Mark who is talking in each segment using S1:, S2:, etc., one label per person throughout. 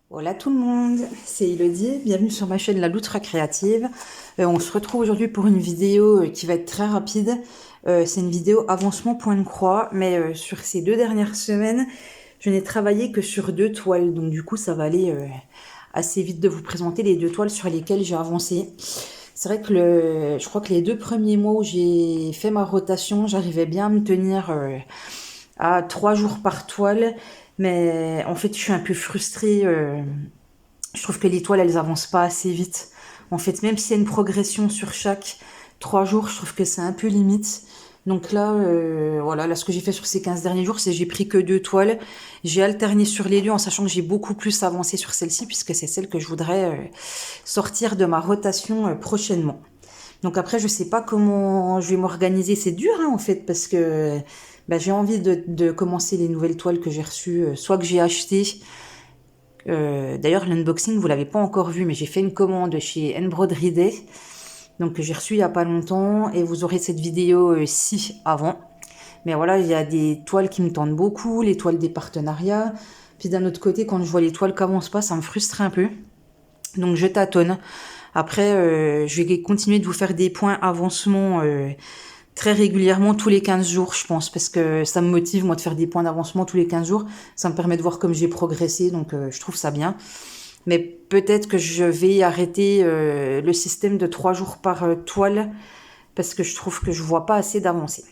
S1: Hola tout le monde, c'est Elodie, bienvenue sur ma chaîne La Loutre Créative. On se retrouve aujourd'hui pour une vidéo qui va être très rapide. C'est une vidéo avancement point de croix, mais sur ces 2 dernières semaines, je n'ai travaillé que sur 2 toiles. Donc du coup, ça va aller assez vite de vous présenter les 2 toiles sur lesquelles j'ai avancé. C'est vrai que je crois que les 2 premiers mois où j'ai fait ma rotation, j'arrivais bien à me tenir à 3 jours par toile. Mais en fait, je suis un peu frustrée. Je trouve que les toiles, elles avancent pas assez vite. En fait, même s'il y a une progression sur chaque 3 jours, je trouve que c'est un peu limite. Donc là, voilà, là, ce que j'ai fait sur ces 15 derniers jours, c'est j'ai pris que 2 toiles. J'ai alterné sur les deux en sachant que j'ai beaucoup plus avancé sur celle-ci puisque c'est celle que je voudrais sortir de ma rotation prochainement. Donc après, je sais pas comment je vais m'organiser. C'est dur, hein, en fait, parce que bah, j'ai envie de commencer les nouvelles toiles que j'ai reçues, soit que j'ai achetées. D'ailleurs, l'unboxing, vous l'avez pas encore vu, mais j'ai fait une commande chez Embroidery Day, donc que j'ai reçu il y a pas longtemps, et vous aurez cette vidéo ci avant. Mais voilà, il y a des toiles qui me tentent beaucoup, les toiles des partenariats. Puis d'un autre côté, quand je vois les toiles qui avancent pas, ça me frustre un peu. Donc je tâtonne. Après, je vais continuer de vous faire des points avancement très régulièrement, tous les 15 jours, je pense, parce que ça me motive, moi, de faire des points d'avancement tous les 15 jours. Ça me permet de voir comme j'ai progressé, donc je trouve ça bien. Mais peut-être que je vais arrêter le système de 3 jours par toile, parce que je trouve que je vois pas assez d'avancée.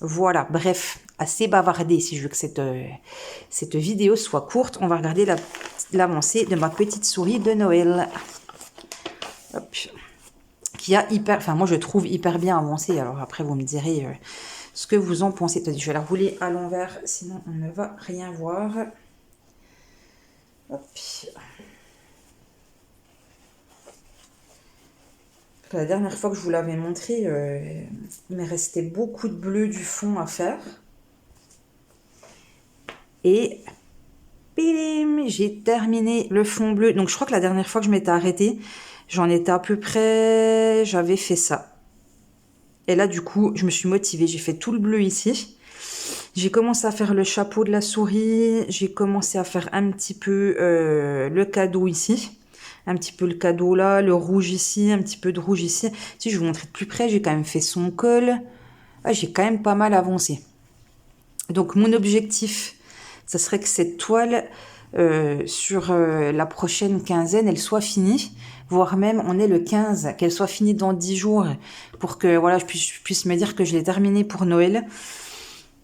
S1: Voilà, bref, assez bavardé si je veux que cette vidéo soit courte. On va regarder l'avancée de ma petite souris de Noël. Hop. Qui a hyper, enfin moi je trouve hyper bien avancé. Alors après vous me direz ce que vous en pensez. Je vais la rouler à l'envers, sinon on ne va rien voir. Hop. La dernière fois que je vous l'avais montré, il me restait beaucoup de bleu du fond à faire. Et bim, j'ai terminé le fond bleu. Donc je crois que la dernière fois que je m'étais arrêtée, j'en étais à peu près, j'avais fait ça. Et là du coup, je me suis motivée, j'ai fait tout le bleu ici. J'ai commencé à faire le chapeau de la souris, j'ai commencé à faire un petit peu le cadeau ici, un petit peu le cadeau là, le rouge ici, un petit peu de rouge ici. Si je vais vous montrer de plus près, j'ai quand même fait son col. Ah, j'ai quand même pas mal avancé. Donc mon objectif, ça serait que cette toile, sur la prochaine quinzaine, elle soit finie, voire même on est le 15, qu'elle soit finie dans 10 jours, pour que voilà, je puisse me dire que je l'ai terminée pour Noël.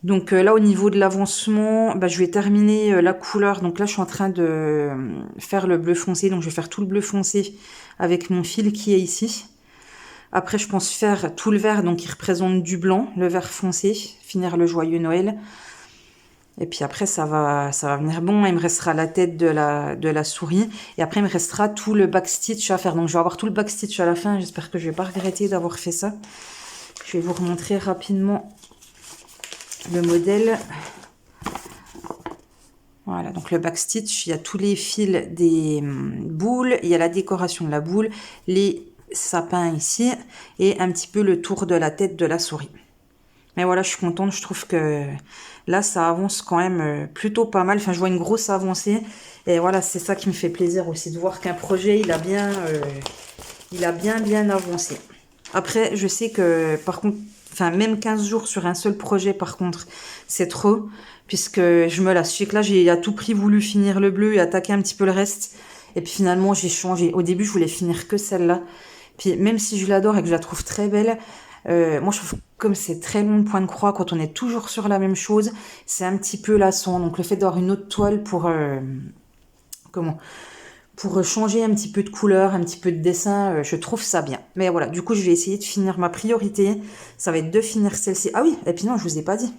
S1: Donc là, au niveau de l'avancement, bah, je vais terminer la couleur. Donc là, je suis en train de faire le bleu foncé. Donc je vais faire tout le bleu foncé avec mon fil qui est ici. Après, je pense faire tout le vert, donc qui représente du blanc, le vert foncé, finir le joyeux Noël. Et puis après, ça va venir bon. Il me restera la tête de la souris. Et après, il me restera tout le backstitch à faire. Donc je vais avoir tout le backstitch à la fin. J'espère que je vais pas regretter d'avoir fait ça. Je vais vous remontrer rapidement le modèle. Voilà, donc le backstitch, il y a tous les fils des boules, il y a la décoration de la boule, les sapins ici, et un petit peu le tour de la tête de la souris. Mais voilà, je suis contente, je trouve que là, ça avance quand même plutôt pas mal. Enfin, je vois une grosse avancée, et voilà, c'est ça qui me fait plaisir aussi, de voir qu'un projet, il a bien avancé. Après, je sais que, par contre, enfin, même 15 jours sur un seul projet, par contre, c'est trop, puisque je me lasse. Je sais que là, j'ai à tout prix voulu finir le bleu et attaquer un petit peu le reste. Et puis finalement, j'ai changé. Au début, je voulais finir que celle-là. Puis même si je l'adore et que je la trouve très belle, moi, je trouve que comme c'est très long de point de croix, quand on est toujours sur la même chose, c'est un petit peu lassant. Donc le fait d'avoir une autre toile pour changer un petit peu de couleur, un petit peu de dessin, je trouve ça bien. Mais voilà, du coup, je vais essayer de finir ma priorité. Ça va être de finir celle-ci. Ah oui, et puis non, je vous ai pas dit.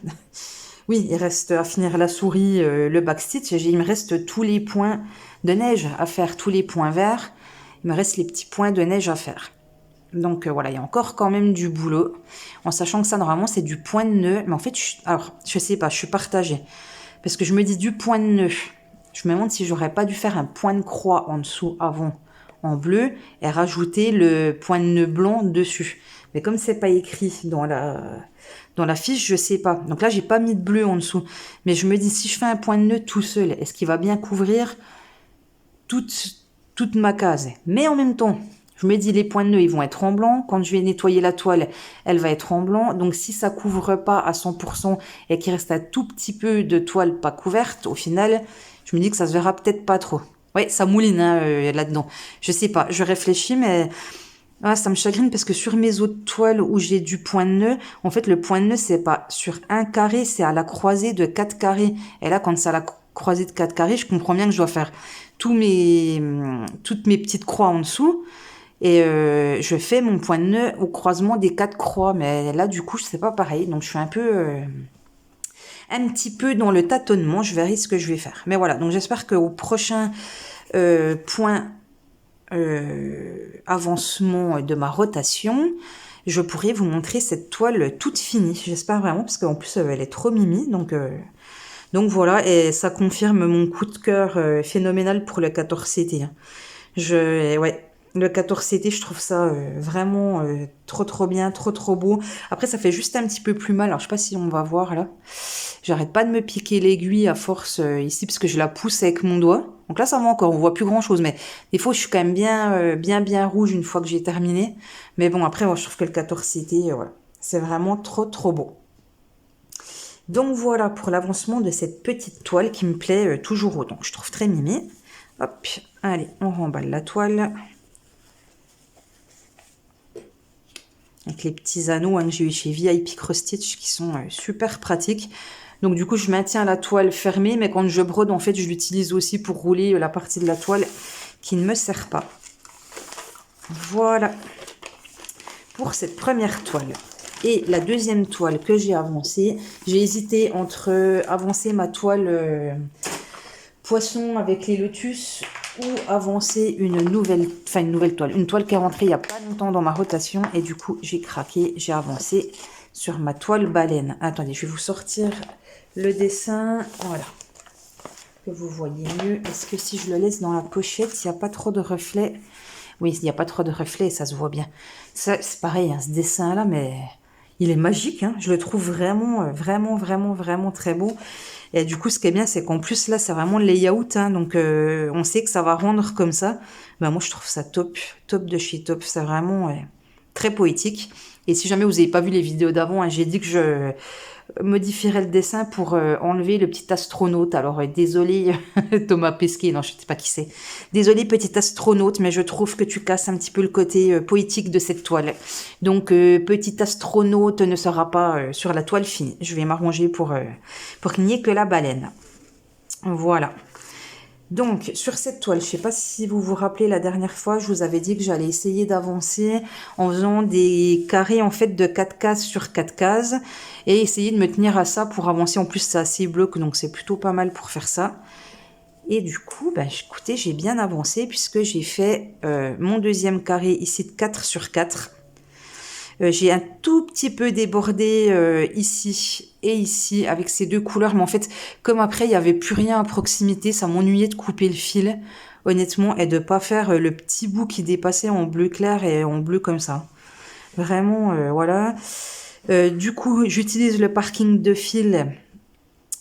S1: Oui, il reste à finir la souris, le backstitch. Il me reste tous les points de neige à faire, tous les points verts. Il me reste les petits points de neige à faire. Donc voilà, il y a encore quand même du boulot. En sachant que ça, normalement, c'est du point de nœud. Mais en fait, alors, je sais pas, je suis partagée. Parce que je me dis du point de nœud. Je me demande si j'aurais pas dû faire un point de croix en dessous avant en bleu et rajouter le point de nœud blanc dessus. Mais comme c'est pas écrit dans la fiche, je sais pas. Donc là, j'ai pas mis de bleu en dessous. Mais je me dis, si je fais un point de nœud tout seul, est-ce qu'il va bien couvrir toute ma case. Mais en même temps, je me dis les points de nœud, ils vont être en blanc. Quand je vais nettoyer la toile, elle va être en blanc. Donc si ça couvre pas à 100% et qu'il reste un tout petit peu de toile pas couverte, au final, je me dis que ça se verra peut-être pas trop. Ouais, ça mouline hein, là-dedans. Je sais pas, je réfléchis, mais ah, ça me chagrine parce que sur mes autres toiles où j'ai du point de nœud, en fait, le point de nœud, c'est pas sur un carré, c'est à la croisée de 4 carrés. Et là, quand c'est à la croisée de 4 carrés, je comprends bien que je dois faire toutes mes petites croix en dessous. Et je fais mon point de nœud au croisement des 4 croix. Mais là, du coup, c'est pas pareil. Donc, je suis un petit peu dans le tâtonnement. Je verrai ce que je vais faire. Mais voilà, donc j'espère qu'au prochain point avancement de ma rotation, je pourrai vous montrer cette toile toute finie. J'espère vraiment, parce qu'en plus, elle est trop mimi. Donc voilà, et ça confirme mon coup de cœur phénoménal pour le 14CT. Hein. Ouais, le 14CT, je trouve ça vraiment trop bien, trop beau. Après, ça fait juste un petit peu plus mal. Alors, je sais pas si on va voir là. J'arrête pas de me piquer l'aiguille à force ici parce que je la pousse avec mon doigt. Donc là, ça va encore, on voit plus grand chose. Mais des fois, je suis quand même bien rouge une fois que j'ai terminé. Mais bon, après, moi, je trouve que le 14CT, voilà, c'est vraiment trop beau. Donc voilà pour l'avancement de cette petite toile qui me plaît toujours autant. Je trouve très mimi. Hop, allez, on remballe la toile. Avec les petits anneaux hein, que j'ai eu chez VIP Cross Stitch qui sont super pratiques. Donc du coup, je maintiens la toile fermée, mais quand je brode, en fait, je l'utilise aussi pour rouler la partie de la toile qui ne me sert pas. Voilà pour cette première toile. Et la deuxième toile que j'ai avancée, j'ai hésité entre avancer ma toile poisson avec les lotus ou avancer une nouvelle toile. Une toile qui est rentrée il n'y a pas longtemps dans ma rotation et du coup, j'ai craqué, j'ai avancé sur ma toile baleine. Attendez, je vais vous sortir le dessin, voilà, que vous voyez mieux. Est-ce que si je le laisse dans la pochette, il n'y a pas trop de reflets? Oui, il n'y a pas trop de reflets et ça se voit bien. C'est pareil, hein, ce dessin-là, mais il est magique. Hein. Je le trouve vraiment très beau. Et du coup, ce qui est bien, c'est qu'en plus, là, c'est vraiment le layout. Hein, donc, on sait que ça va rendre comme ça. Ben, moi, je trouve ça top de chez top. C'est vraiment très poétique. Et si jamais vous n'avez pas vu les vidéos d'avant, hein, j'ai dit que je modifierais le dessin pour enlever le petit astronaute. Alors, désolé Thomas Pesquet, non, je ne sais pas qui c'est. Désolé petit astronaute, mais je trouve que tu casses un petit peu le côté poétique de cette toile. Donc, petit astronaute ne sera pas sur la toile finie. Je vais m'arranger pour qu'il n'y ait que la baleine. Voilà. Donc, sur cette toile, je ne sais pas si vous vous rappelez, la dernière fois, je vous avais dit que j'allais essayer d'avancer en faisant des carrés, en fait, de 4 cases sur 4 cases et essayer de me tenir à ça pour avancer. En plus, c'est assez bloc, donc c'est plutôt pas mal pour faire ça. Et du coup, ben, écoutez, j'ai bien avancé puisque j'ai fait mon deuxième carré ici de 4 sur 4. J'ai un tout petit peu débordé ici et ici avec ces deux couleurs. Mais en fait, comme après, il n'y avait plus rien à proximité, ça m'ennuyait de couper le fil, honnêtement, et de pas faire le petit bout qui dépassait en bleu clair et en bleu comme ça. Vraiment, voilà. Du coup, j'utilise le parking de fil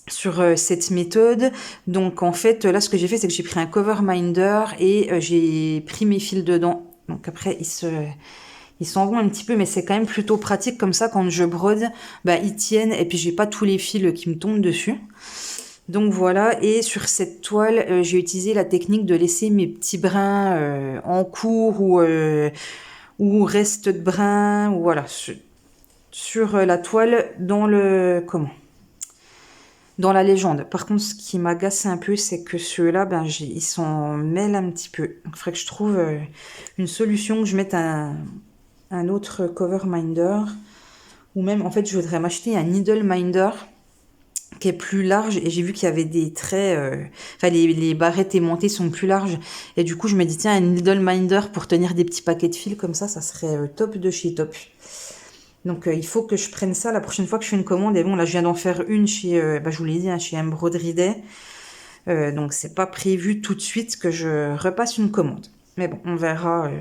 S1: sur cette méthode. Donc, en fait, là, ce que j'ai fait, c'est que j'ai pris un cover minder et j'ai pris mes fils dedans. Donc, après, ils s'en vont un petit peu, mais c'est quand même plutôt pratique comme ça. Quand je brode, bah, ils tiennent et puis j'ai pas tous les fils qui me tombent dessus. Donc voilà, et sur cette toile, j'ai utilisé la technique de laisser mes petits brins en cours ou reste de brins, ou voilà, sur la toile dans la légende. Par contre, ce qui m'agace un peu, c'est que ceux-là, ben, ils s'en mêlent un petit peu. Donc, il faudrait que je trouve une solution, que je mette un autre cover minder, ou même, en fait, je voudrais m'acheter un needle minder qui est plus large, et j'ai vu qu'il y avait des traits, enfin, les barrettes aimantées sont plus larges, et du coup, je me dis, tiens, un needle minder pour tenir des petits paquets de fils comme ça serait top de chez top. Donc, il faut que je prenne ça la prochaine fois que je fais une commande. Et bon, là, je viens d'en faire une chez, je vous l'ai dit, hein, chez Embroidery Day. Donc, c'est pas prévu tout de suite que je repasse une commande. Mais bon, on verra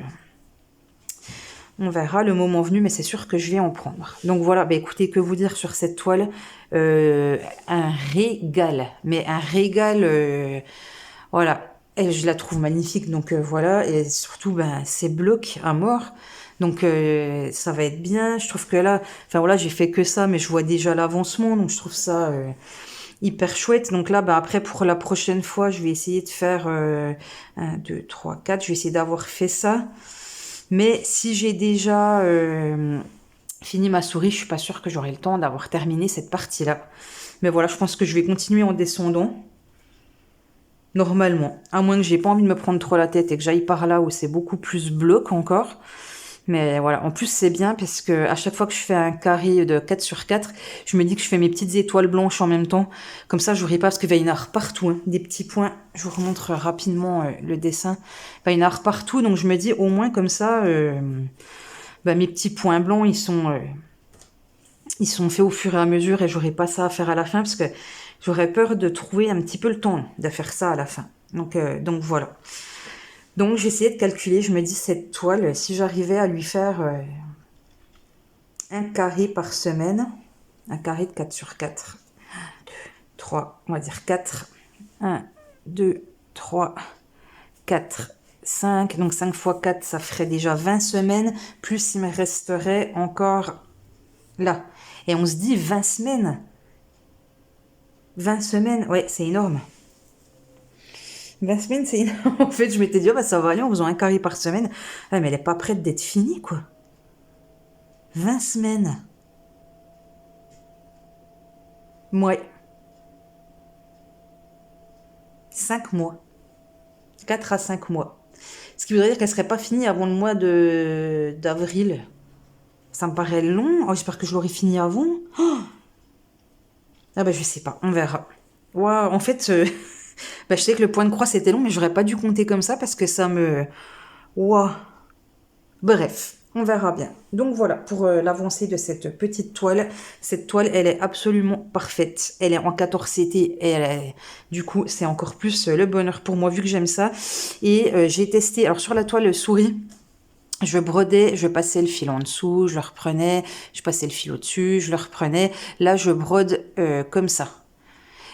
S1: le moment venu, mais c'est sûr que je vais en prendre. Donc, voilà, bah, écoutez, que vous dire sur cette toile, un régal. Mais un régal, voilà. Et je la trouve magnifique, donc voilà. Et surtout, ben, c'est bloc à mort. Donc ça va être bien. Je trouve que là, enfin voilà, j'ai fait que ça, mais je vois déjà l'avancement, donc je trouve ça hyper chouette. Donc là, bah, après, pour la prochaine fois, je vais essayer de faire 1, 2, 3, 4. Je vais essayer d'avoir fait ça. Mais si j'ai déjà fini ma souris, je suis pas sûre que j'aurai le temps d'avoir terminé cette partie-là. Mais voilà, je pense que je vais continuer en descendant. Normalement. À moins que j'ai pas envie de me prendre trop la tête et que j'aille par là où c'est beaucoup plus bloc encore. Mais voilà, en plus c'est bien parce que à chaque fois que je fais un carré de 4 sur 4, je me dis que je fais mes petites étoiles blanches en même temps. Comme ça, j'aurai pas, parce qu'il va y en avoir partout, hein, des petits points. Je vous remontre rapidement le dessin. Il va y en avoir partout, donc je me dis au moins comme ça, bah, mes petits points blancs, ils sont faits au fur et à mesure et j'aurai pas ça à faire à la fin parce que j'aurais peur de trouver un petit peu le temps de faire ça à la fin. Donc voilà. Donc j'ai essayé de calculer, je me dis cette toile, si j'arrivais à lui faire un carré par semaine, un carré de 4 sur 4, 3, on va dire 4, 1, 2, 3, 4, 5, donc 5 fois 4, ça ferait déjà 20 semaines, plus il me resterait encore là. Et on se dit 20 semaines. 20 semaines, ouais, c'est énorme. 20 semaines, c'est énorme. En fait, je m'étais dit, oh, bah, ça va aller en faisant un carré par semaine. Ah, mais elle est pas prête d'être finie, quoi. 20 semaines. Ouais. 5 mois. 4 à 5 mois. Ce qui voudrait dire qu'elle serait pas finie avant le mois d'avril. Ça me paraît long. Oh, j'espère que je l'aurai fini avant. Oh, ah bah je sais pas, on verra. Wow, en fait, bah, je sais que le point de croix c'était long, mais j'aurais pas dû compter comme ça parce que ça me... Wow. Bref, on verra bien. Donc voilà, pour l'avancée de cette petite toile. Cette toile, elle est absolument parfaite. Elle est en 14CT et du coup, c'est encore plus le bonheur pour moi vu que j'aime ça. Et j'ai testé, alors sur la toile souris, je brodais, je passais le fil en dessous, je le reprenais, je passais le fil au-dessus, je le reprenais. Là, je brode comme ça.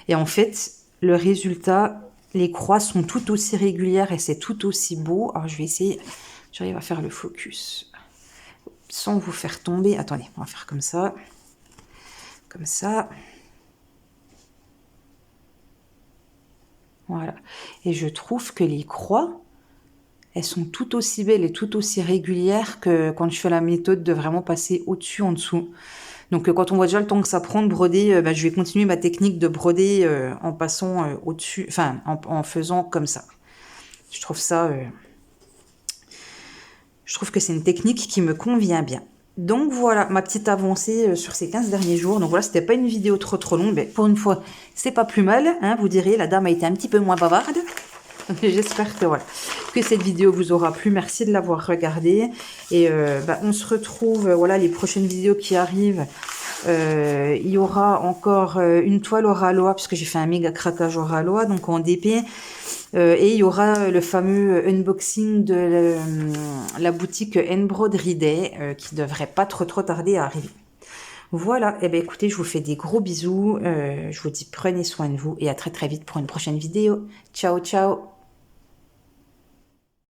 S1: Et en fait, le résultat, les croix sont tout aussi régulières et c'est tout aussi beau. Alors, je vais essayer, j'arrive à faire le focus sans vous faire tomber. Attendez, on va faire comme ça. Comme ça. Voilà. Et je trouve que les croix, elles sont tout aussi belles et tout aussi régulières que quand je fais la méthode de vraiment passer au-dessus, en dessous. Donc quand on voit déjà le temps que ça prend de broder, bah, je vais continuer ma technique de broder en passant au-dessus, enfin en faisant comme ça. Je trouve ça, je trouve que c'est une technique qui me convient bien. Donc voilà ma petite avancée sur ces 15 derniers jours. Donc voilà, c'était pas une vidéo trop longue, mais pour une fois, c'est pas plus mal. Hein, vous direz, la dame a été un petit peu moins bavarde. J'espère que, voilà, que cette vidéo vous aura plu. Merci de l'avoir regardée. Et bah, on se retrouve, voilà, les prochaines vidéos qui arrivent. Il y aura encore une toile au Ralois, puisque j'ai fait un méga craquage au Ralois, donc en DP. Et il y aura le fameux unboxing de la boutique Embroidery Day, qui devrait pas trop tarder à arriver. Voilà, et bien écoutez, je vous fais des gros bisous. Je vous dis prenez soin de vous et à très vite pour une prochaine vidéo. Ciao, ciao!